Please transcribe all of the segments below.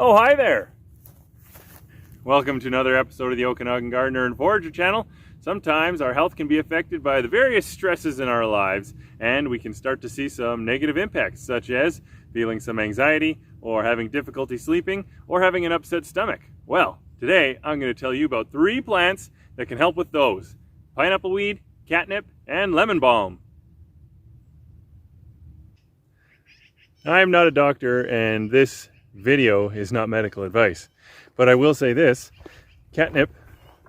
Oh, hi there! Welcome to another episode of the Okanagan Gardener and Forager channel. Sometimes our health can be affected by the various stresses in our lives, and we can start to see some negative impacts, such as feeling some anxiety, or having difficulty sleeping, or having an upset stomach. Well, today I'm going to tell you about 3 plants that can help with those: pineapple weed, catnip, and lemon balm. I'm not a doctor, and this video is not medical advice, but I will say this: catnip,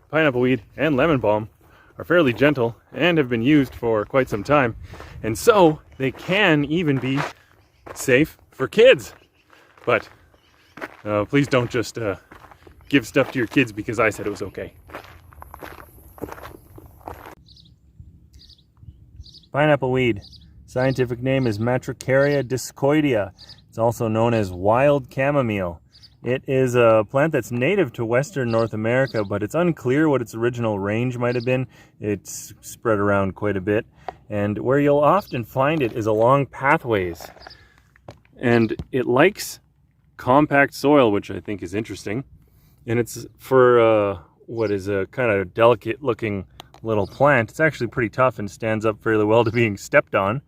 pineapple weed, and lemon balm are fairly gentle and have been used for quite some time, and so they can even be safe for kids. But please don't just give stuff to your kids because I said it was okay. Pineapple weed. Scientific name is Matricaria discoidea. It's also known as wild chamomile. It is a plant that's native to Western North America, but it's unclear what its original range might have been. It's spread around quite a bit, and where you'll often find it is along pathways. And it likes compact soil, which I think is interesting. And it's for what is a kind of delicate looking little plant. It's actually pretty tough and stands up fairly well to being stepped on.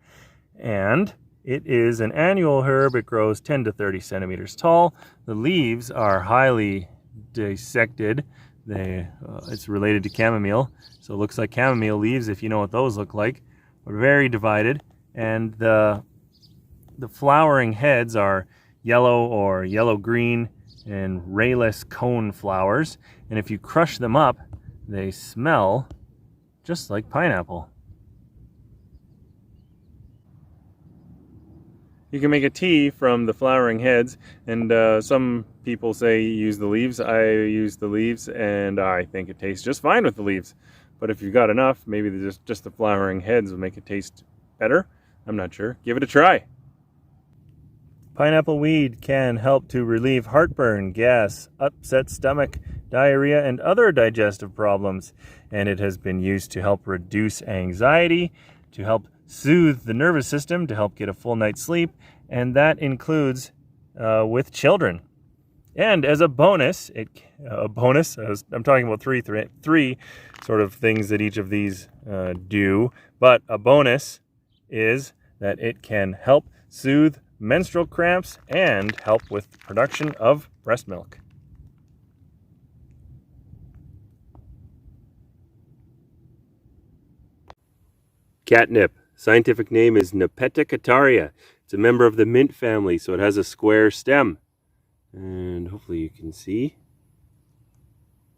And it is an annual herb. It grows 10 to 30 centimeters tall. The leaves are highly dissected. It's related to chamomile, so it looks like chamomile leaves if you know what those look like. But very divided, and the flowering heads are yellow or yellow-green and rayless cone flowers. And if you crush them up, they smell just like pineapple. You can make a tea from the flowering heads, and some people say use the leaves. I use the leaves, and I think it tastes just fine with the leaves. But if you've got enough, maybe just the flowering heads will make it taste better. I'm not sure. Give it a try. Pineapple weed can help to relieve heartburn, gas, upset stomach, diarrhea, and other digestive problems. And it has been used to help reduce anxiety, to help soothe the nervous system, to help get a full night's sleep, and that includes with children. And as a bonus, I'm talking about three sort of things that each of these do, but a bonus is that it can help soothe menstrual cramps and help with production of breast milk. Catnip. Scientific name is Nepeta cataria. It's a member of the mint family, so it has a square stem. And hopefully you can see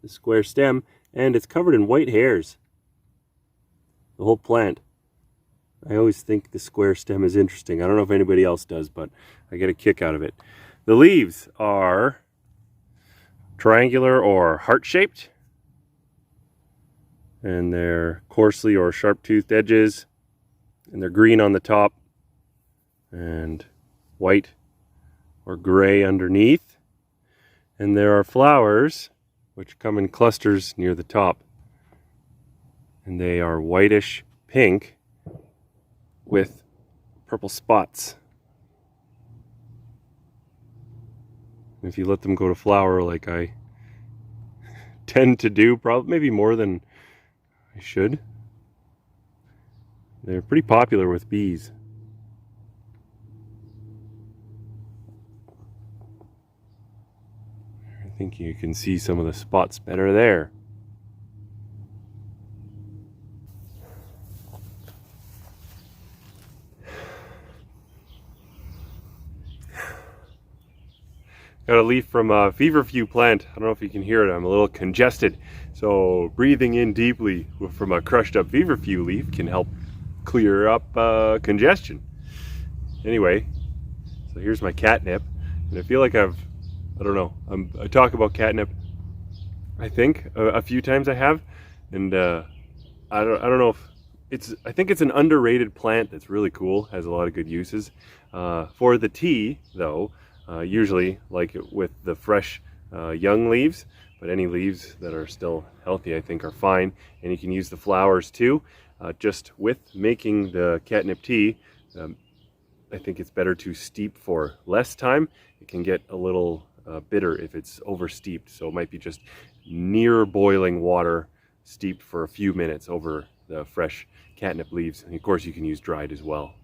the square stem, and it's covered in white hairs. The whole plant. I always think the square stem is interesting. I don't know if anybody else does, but I get a kick out of it. The leaves are triangular or heart-shaped, and they're coarsely or sharp-toothed edges, and they're green on the top and white or gray underneath. And there are flowers which come in clusters near the top, and they are whitish pink with purple spots. And if you let them go to flower like I tend to do, probably maybe more than I should, they're pretty popular with bees. I think you can see some of the spots better there. Got a leaf from a feverfew plant. I don't know if you can hear it. I'm a little congested. So breathing in deeply from a crushed up feverfew leaf can help clear up congestion. Anyway, so here's my catnip, and I feel like I talk about catnip, I think a few times I have, and I don't know if I think it's an underrated plant that's really cool, has a lot of good uses. For the tea though, usually like it with the fresh young leaves, but any leaves that are still healthy I think are fine, and you can use the flowers too. Just with making the catnip tea, I think it's better to steep for less time. It can get a little bitter if it's over steeped. So it might be just near boiling water steeped for a few minutes over the fresh catnip leaves. And of course you can use dried as well.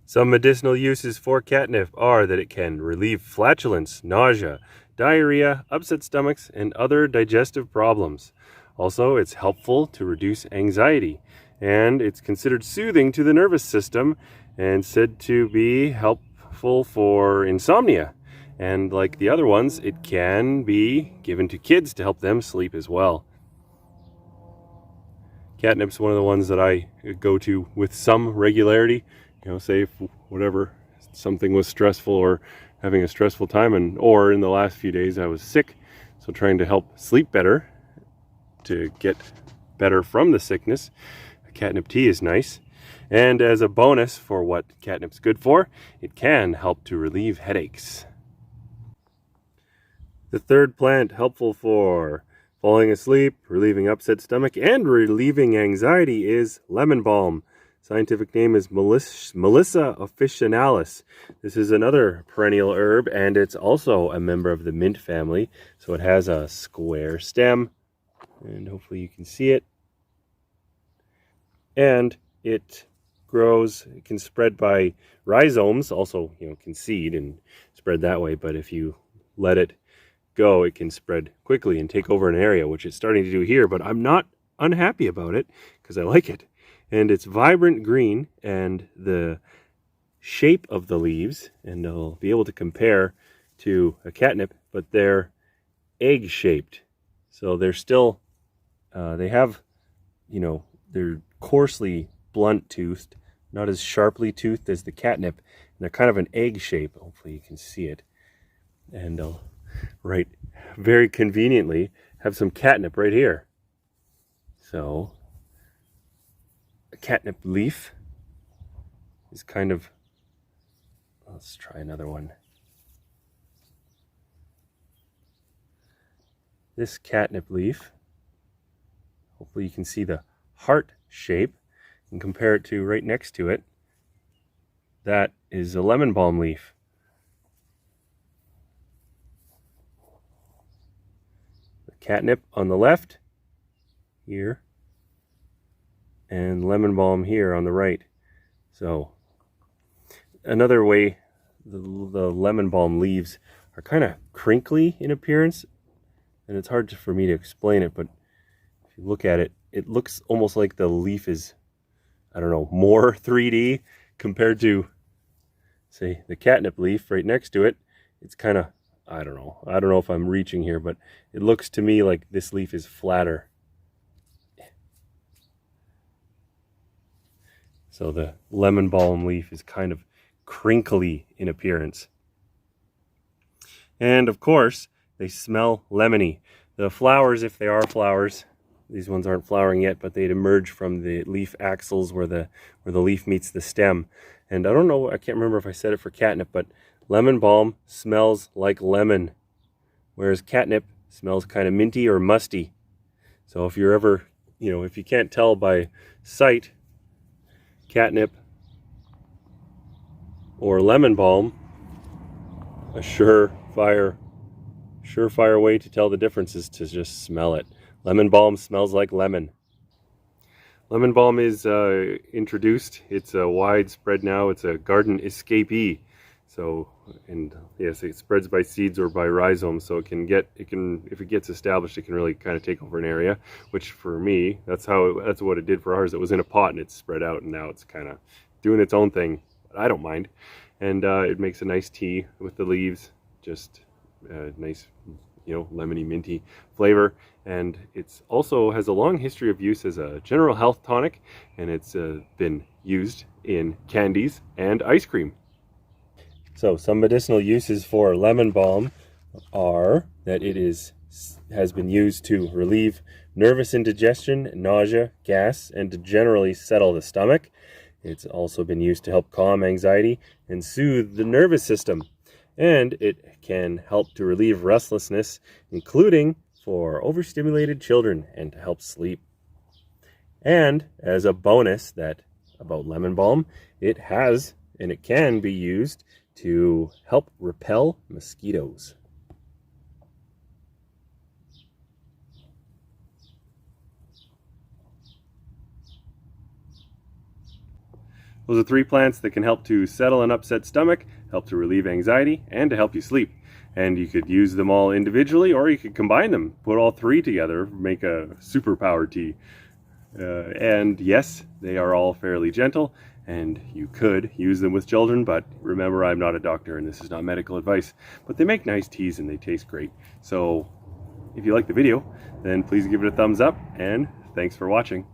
Some medicinal uses for catnip are that it can relieve flatulence, nausea, diarrhea, upset stomachs, and other digestive problems. Also, it's helpful to reduce anxiety, and it's considered soothing to the nervous system and said to be helpful for insomnia. And like the other ones, it can be given to kids to help them sleep as well. Catnip's one of the ones that I go to with some regularity. You know, say if whatever, something was stressful or having a stressful time, or in the last few days I was sick, so trying to help sleep better, to get better from the sickness, catnip tea is nice. And as a bonus for what catnip's good for, it can help to relieve headaches. The third plant helpful for falling asleep, relieving upset stomach, and relieving anxiety is lemon balm. Scientific name is Melissa officinalis. This is another perennial herb, and it's also a member of the mint family. So it has a square stem, and hopefully you can see it. And it grows, it can spread by rhizomes, also, can seed and spread that way. But if you let it go, it can spread quickly and take over an area, which it's starting to do here. But I'm not unhappy about it because I like it. And it's vibrant green, and the shape of the leaves, and I'll be able to compare to a catnip, but they're egg-shaped. So they're still, they have, they're coarsely blunt-toothed, not as sharply toothed as the catnip. And they're kind of an egg shape. Hopefully you can see it. And I'll, very conveniently, have some catnip right here. So a catnip leaf is kind of, let's try another one. This catnip leaf, hopefully you can see the heart shape and compare it to right next to it. That is a lemon balm leaf. The catnip on the left here, and lemon balm here on the right. So another way, the lemon balm leaves are kind of crinkly in appearance, and it's hard for me to explain it, but if you look at it, it looks almost like the leaf is, I don't know, more 3D compared to, say, the catnip leaf right next to it. It's kind of, I don't know if I'm reaching here, but it looks to me like this leaf is flatter. So the lemon balm leaf is kind of crinkly in appearance. And of course, they smell lemony. The flowers, if they are flowers, these ones aren't flowering yet, but they'd emerge from the leaf axils where the leaf meets the stem. And I don't know, I can't remember if I said it for catnip, but lemon balm smells like lemon, whereas catnip smells kind of minty or musty. So if you're ever, if you can't tell by sight, catnip or lemon balm, a surefire way to tell the difference is to just smell it. Lemon balm smells like lemon. Lemon balm is introduced. It's widespread now. It's a garden escapee. So, and yes, it spreads by seeds or by rhizomes. So if it gets established, it can really kind of take over an area. Which for me, that's what it did for ours. It was in a pot and it spread out, and now it's kind of doing its own thing. I don't mind, and it makes a nice tea with the leaves. Just nice, lemony, minty flavor. And it's also has a long history of use as a general health tonic, and it's been used in candies and ice cream. So some medicinal uses for lemon balm are that it has been used to relieve nervous indigestion, nausea, gas, and to generally settle the stomach. It's also been used to help calm anxiety and soothe the nervous system. And it can help to relieve restlessness, including for overstimulated children, and to help sleep. And as a bonus about lemon balm, it can be used to help repel mosquitoes. Those are 3 plants that can help to settle an upset stomach, help to relieve anxiety, and to help you sleep. And you could use them all individually, or you could combine them, put all 3 together, make a superpower tea. And yes, they are all fairly gentle, and you could use them with children, but remember, I'm not a doctor and this is not medical advice. But they make nice teas and they taste great. So if you like the video, then please give it a thumbs up, and thanks for watching.